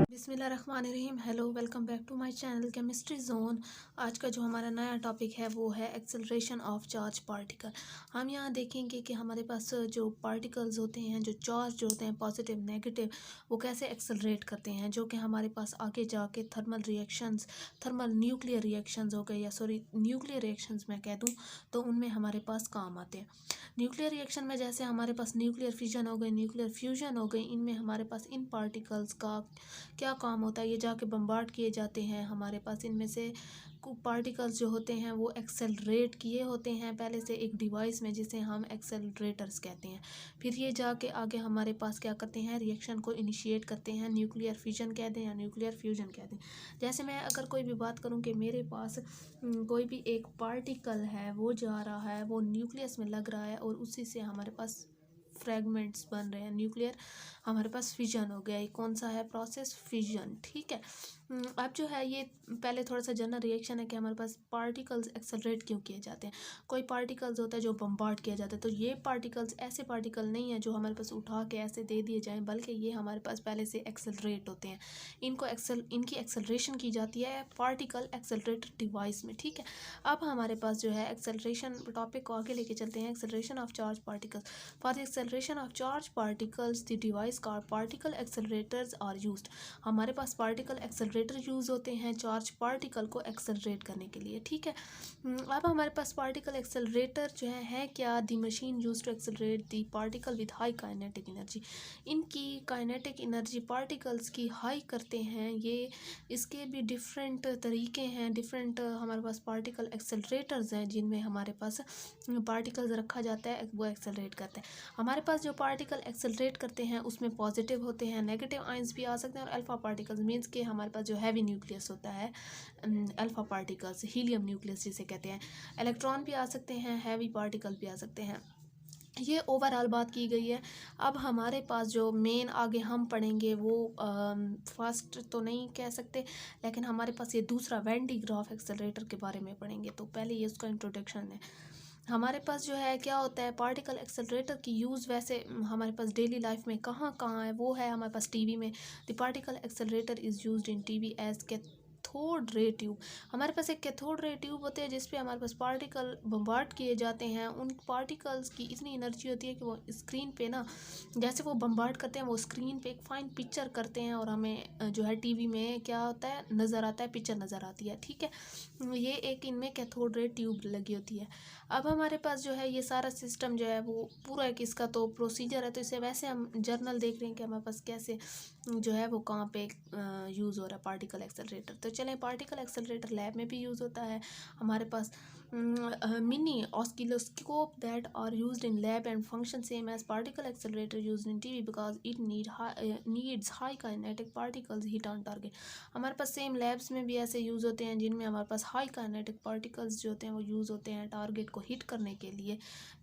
बिस्मिल्लाहिर्रहमानिर्रहीम। Hello, welcome back to my channel chemistry zone. आज का जो हमारा नया टॉपिक है वो है एक्सेलरेशन ऑफ चार्ज पार्टिकल। हम यहाँ देखेंगे कि हमारे पास जो पार्टिकल्स होते हैं, जो चार्ज होते हैं पॉजिटिव नेगेटिव, वो कैसे एक्सेलरेट करते हैं, जो कि हमारे पास आगे जाके thermal reactions, thermal nuclear reactions हो गए, या सॉरी न्यूक्लियर रिएक्शंस मैं कह दूँ तो उनमें हमारे पास काम आते हैं। न्यूक्लियर रिएक्शन में जैसे हमारे पास न्यूक्लियर फिजन हो गई, न्यूक्लियर फ्यूजन हो गई, इनमें हमारे पास इन पार्टिकल्स का क्या काम होता है, ये जाके बम्बार्ड किए जाते हैं। हमारे पास इनमें से कुछ पार्टिकल्स जो होते हैं वो एक्सेलरेट किए होते हैं पहले से एक डिवाइस में, जिसे हम एक्सेलरेटर्स कहते हैं। फिर ये जाके आगे हमारे पास क्या करते हैं, रिएक्शन को इनिशिएट करते हैं। न्यूक्लियर फिजन कह दें या न्यूक्लियर फ्यूजन कह दें। जैसे मैं अगर कोई भी बात करूं कि मेरे पास कोई भी एक पार्टिकल है, वो जा रहा है, वो न्यूक्लियस में लग रहा है और उसी से हमारे पास फ्रेगमेंट्स बन रहे हैं। न्यूक्लियर हमारे पास फिजन हो गया। ये कौन सा है प्रोसेस, फिजन, ठीक है। अब जो है ये पहले थोड़ा सा जनरल रिएक्शन है कि हमारे पास पार्टिकल्स एक्सेलरेट क्यों किए जाते हैं। कोई पार्टिकल्स होता है जो बम्बार्ड किया जाता है, तो ये पार्टिकल्स ऐसे पार्टिकल नहीं है जो हमारे पास उठा के ऐसे दे दिए जाएं, बल्कि ये हमारे पास पहले से एक्सेलरेट होते हैं। इनकी एक्सेलरेशन की जाती है पार्टिकल एक्सेलरेटर डिवाइस में, ठीक है। अब हमारे पास जो है एक्सेलरेशन टॉपिक को आगे लेके चलते हैं। Acceleration of charge particles. For the acceleration of charge particles the device का पार्टिकल एक्सेलरेटर्स आर यूज्ड। हमारे पास पार्टिकल एक्सेलरेटर यूज़ होते हैं चार्ज पार्टिकल को एक्सेलरेट करने के लिए, ठीक है। अब हमारे पास पार्टिकल एक्सेलरेटर जो है क्या, the machine use to accelerate the particle with high kinetic energy. इनकी काइनेटिक एनर्जी पार्टिकल्स की हाई करते हैं ये। इसके भी डिफरेंट तरीके हैं, डिफरेंट हमारे पास पार्टिकल एक्सेलरेटर्स हैं जिनमें हमारे पास पार्टिकल्स रखा जाता है, वो एक्सेलरेट करते हैं। हमारे पास जो पार्टिकल एक्सेलरेट करते हैं उसमें पॉजिटिव होते हैं, नेगेटिव आयंस भी आ सकते हैं, और अल्फा पार्टिकल्स मीन्स के हमारे पास जो हैवी न्यूक्लियस होता है, अल्फा पार्टिकल्स, हीलियम न्यूक्लियस जिसे कहते हैं। इलेक्ट्रॉन भी आ सकते हैं, हैवी पार्टिकल भी आ सकते हैं। ये ओवरऑल बात की गई है। अब हमारे पास जो मेन आगे हम पढ़ेंगे वो फर्स्ट तो नहीं कह सकते, लेकिन हमारे पास ये दूसरा वैन डी ग्राफ एक्सेलरेटर के बारे में पढ़ेंगे। तो पहले ये उसका इंट्रोडक्शन है। हमारे पास जो है क्या होता है, पार्टिकल एक्सेलरेटर की यूज़ वैसे हमारे पास डेली लाइफ में कहाँ कहाँ है, वो है हमारे पास टीवी में। The particle accelerator is used in TV as cathode ray tube. हमारे पास एक कैथोड रे ट्यूब होते हैं जिसपे हमारे पास पार्टिकल बम्बार्ड किए जाते हैं। उन पार्टिकल्स की इतनी एनर्जी होती है कि वो स्क्रीन पे ना, जैसे वो बम्बार्ड करते हैं, वो स्क्रीन पे एक फाइन पिक्चर करते हैं, और हमें जो है टीवी में क्या होता है, नज़र आता है, पिक्चर नज़र आती है, ठीक है। ये एक इनमें कैथोड रे ट्यूब लगी होती है। अब हमारे पास जो है ये सारा सिस्टम जो है वो पूरा एक इसका तो प्रोसीजर है। तो इसे वैसे हम जर्नल देख रहे हैं कि हमारे पास कैसे जो है वो कहाँ पे यूज़ हो रहा है पार्टिकल एक्सेलरेटर। तो चलें, पार्टिकल एक्सेलरेटर लैब में भी यूज़ होता है। हमारे पास mini oscilloscope that are used in lab and function same as particle accelerator used in TV because it needs high kinetic particles hit on target. हमारे पास सेम लैब्स में भी ऐसे यूज़ होते हैं जिनमें हमारे पास हाई काइनेटिक पार्टिकल्स जो होते हैं वो यूज़ होते हैं टारगेट को हिट करने के लिए।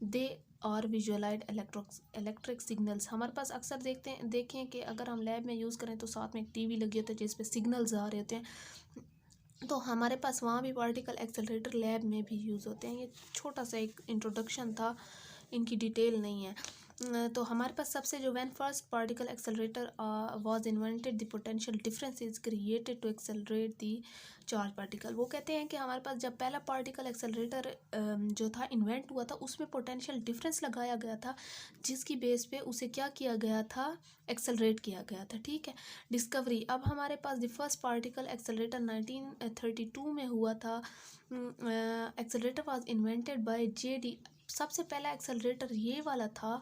दे और विजुअलाइज इलेक्ट्रिक सिग्नल्स। हमारे पास अक्सर देखें कि अगर हम लैब में यूज़ करें तो साथ में एक टीवी लगी होती है जिस पे सिग्नल्स आ रहे होते हैं, तो हमारे पास वहाँ भी पार्टिकल एक्सेलरेटर लैब में भी यूज़ होते हैं। ये छोटा सा एक इंट्रोडक्शन था, इनकी डिटेल नहीं है। तो हमारे पास सबसे जो when first particle accelerator was invented the potential difference is created to accelerate the charge particle. वो कहते हैं कि हमारे पास जब पहला पार्टिकल एक्सेलरेटर जो था इन्वेंट हुआ था, उसमें पोटेंशियल डिफरेंस लगाया गया था, जिसकी बेस पे उसे क्या किया गया था, एक्सेलरेट किया गया था, ठीक है। डिस्कवरी। अब हमारे पास द फर्स्ट पार्टिकल एक्सेलरेटर 1932 में हुआ था। Accelerator was invented by JD. सबसे पहला एक्सेलरेटर ये वाला था,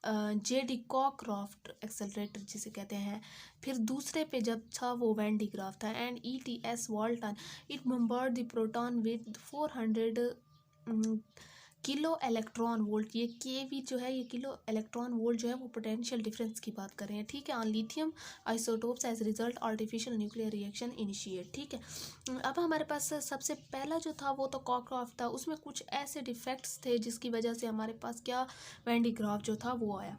जे.डी. कॉकक्रॉफ्ट एक्सेलरेटर जिसे कहते हैं। फिर दूसरे पे जब था वो वैन डी ग्राफ था। And E.T.S. Walton it bombard the proton with 400 kilo electron volt. ये केवी जो है, ये किलो इलेक्ट्रॉन वोल्ट जो है वो पोटेंशियल डिफरेंस की बात कर रहे हैं, ठीक है। On lithium isotopes as result artificial nuclear reaction initiate, ठीक है। अब हमारे पास सबसे पहला जो था वो तो कॉकक्रॉफ्ट था। उसमें कुछ ऐसे डिफेक्ट्स थे जिसकी वजह से हमारे पास क्या, वैन डी ग्राफ जो था वो आया।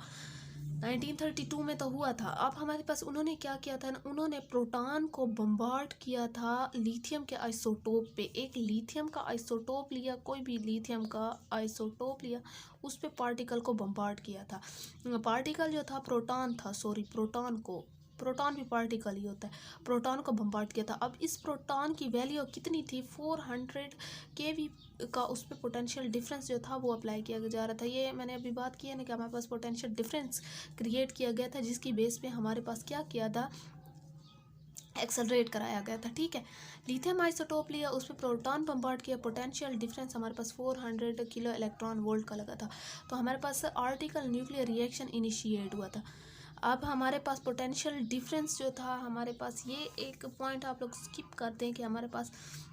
1932 में तो हुआ था। अब हमारे पास उन्होंने क्या किया था ना, उन्होंने प्रोटॉन को बम्बार्ड किया था लिथियम के आइसोटोप पे। एक लिथियम का आइसोटोप लिया, कोई भी लिथियम का आइसोटोप लिया, उस पे पार्टिकल को बम्बार्ड किया था। पार्टिकल जो था प्रोटॉन था, सॉरी प्रोटॉन भी पार्टिकल ही होता है। प्रोटॉन को बम्बार्ड किया था। अब इस प्रोटॉन की वैल्यू कितनी थी, 400 केवी का उस पर पोटेंशियल डिफरेंस जो था वो अप्लाई किया जा रहा था। ये मैंने अभी बात की है ना कि हमारे पास पोटेंशियल डिफरेंस क्रिएट किया गया था, जिसकी बेस पे हमारे पास क्या किया था, एक्सेलरेट कराया गया था। ठीक है, लिथियम आइसोटोप लिया, उस पर प्रोटॉन बम्बार्ड किया, पोटेंशियल डिफरेंस हमारे पास 400 किलो इलेक्ट्रॉन वोल्ट का लगा था। तो हमारे पास आर्टिकल न्यूक्लियर रिएक्शन इनिशिएट हुआ था। अब हमारे पास पोटेंशियल डिफरेंस जो था, हमारे पास ये एक पॉइंट आप लोग स्किप करते हैं कि हमारे पास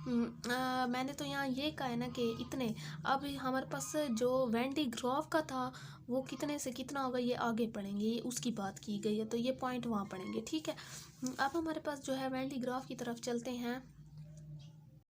मैंने तो यहाँ ये कहा है ना कि इतने। अब हमारे पास जो वैन डी ग्रॉफ का था वो कितने से कितना होगा ये आगे पढ़ेंगे, ये उसकी बात की गई है, तो ये पॉइंट वहाँ पढ़ेंगे। ठीक है, अब हमारे पास जो है वैन डी ग्रॉफ की तरफ चलते हैं।